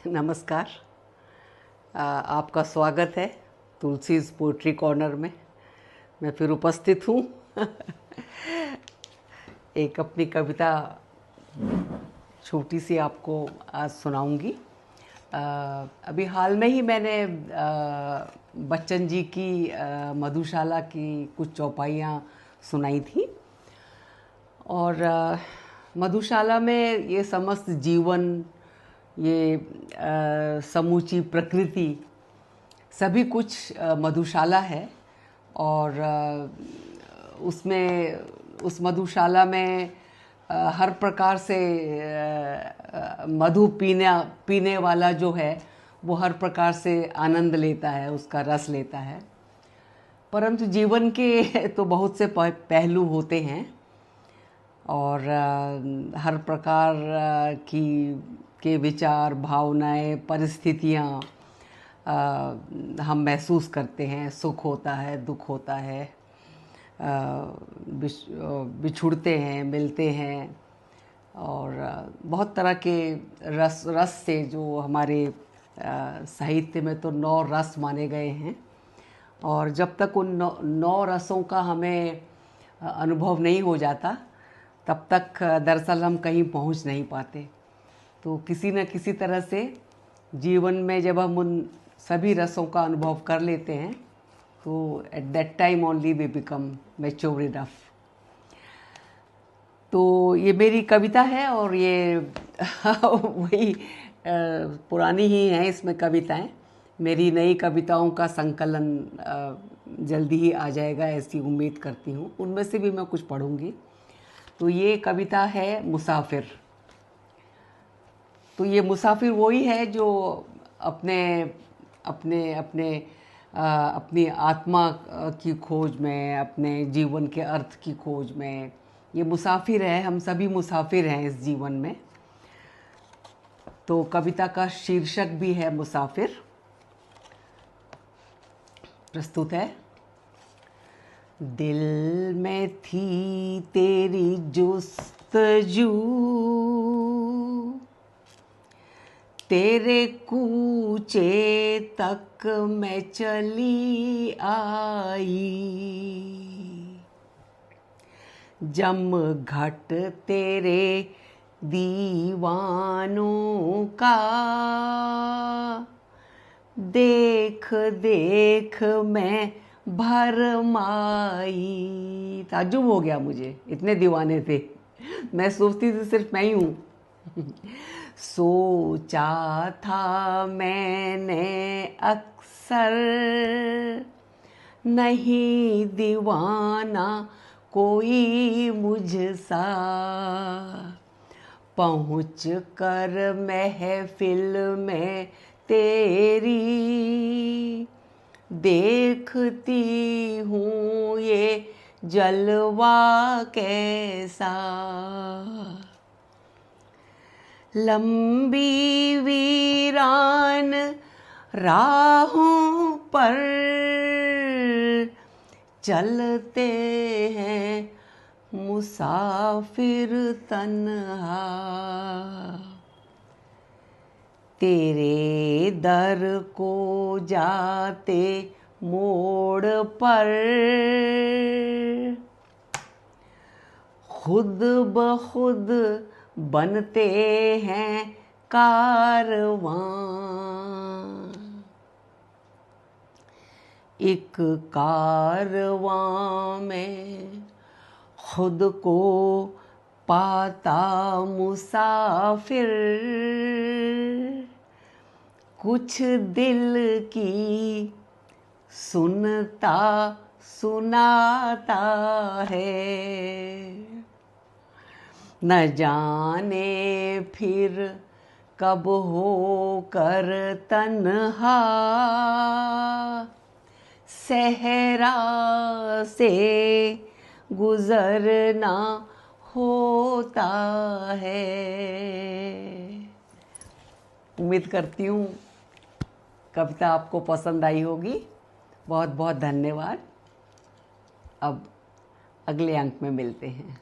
नमस्कार। आपका स्वागत है तुलसीज़ पोइट्री कॉर्नर में। मैं फिर उपस्थित हूँ एक अपनी कविता छोटी सी आपको आज सुनाऊंगी। अभी हाल में ही मैंने बच्चन जी की मधुशाला की कुछ चौपाइयाँ सुनाई थी और मधुशाला में ये समस्त जीवन, ये समूची प्रकृति, सभी कुछ मधुशाला है। और उसमें उस मधुशाला में हर प्रकार से मधु पीने वाला जो है वो हर प्रकार से आनंद लेता है, उसका रस लेता है। परंतु जीवन के तो बहुत से पहलू होते हैं और हर प्रकार के विचार, भावनाएं, परिस्थितियाँ हम महसूस करते हैं। सुख होता है, दुख होता है, बिछुड़ते हैं, मिलते हैं और बहुत तरह के रस से, जो हमारे साहित्य में तो 9 रस माने गए हैं। और जब तक उन 9 रसों का हमें अनुभव नहीं हो जाता तब तक दरअसल हम कहीं पहुंच नहीं पाते। तो किसी न किसी तरह से जीवन में जब हम उन सभी रसों का अनुभव कर लेते हैं तो at that time only we become mature enough. तो ये मेरी कविता है और ये वही पुरानी ही हैं इसमें कविताएं। मेरी नई कविताओं का संकलन जल्दी ही आ जाएगा, ऐसी उम्मीद करती हूँ। उनमें से भी मैं कुछ पढ़ूंगी। तो ये कविता है मुसाफिर। तो ये मुसाफिर वही है जो अपने अपने अपने अपनी आत्मा की खोज में, अपने जीवन के अर्थ की खोज में ये मुसाफिर है। हम सभी मुसाफिर हैं इस जीवन में। तो कविता का शीर्षक भी है मुसाफिर। प्रस्तुत है। दिल में थी तेरी जुस्तजू, तेरे कूचे तक मैं चली आई। जम घट तेरे दीवानों का, देख देख मैं भरमाई। ताज्जुब हो गया मुझे, इतने दीवाने थे। मैं सोचती थी सिर्फ मैं ही हूँ। सोचा था मैंने अक्सर, नहीं दीवाना कोई मुझसा। पहुँच कर महफिल में तेरी, देखती हूँ ये जलवा कैसा। लंबी वीरान राहों पर चलते हैं मुसाफिर तन्हा। तेरे दर को जाते मोड़ पर खुद ब खुद बनते हैं कारवां। एक कारवां में खुद को पाता मुसाफिर, कुछ दिल की सुनता सुनाता है। न जाने फिर कब हो कर तन्हा, सहरा से गुजरना होता है। उम्मीद करती हूँ कविता आपको पसंद आई होगी। बहुत बहुत धन्यवाद। अब अगले अंक में मिलते हैं।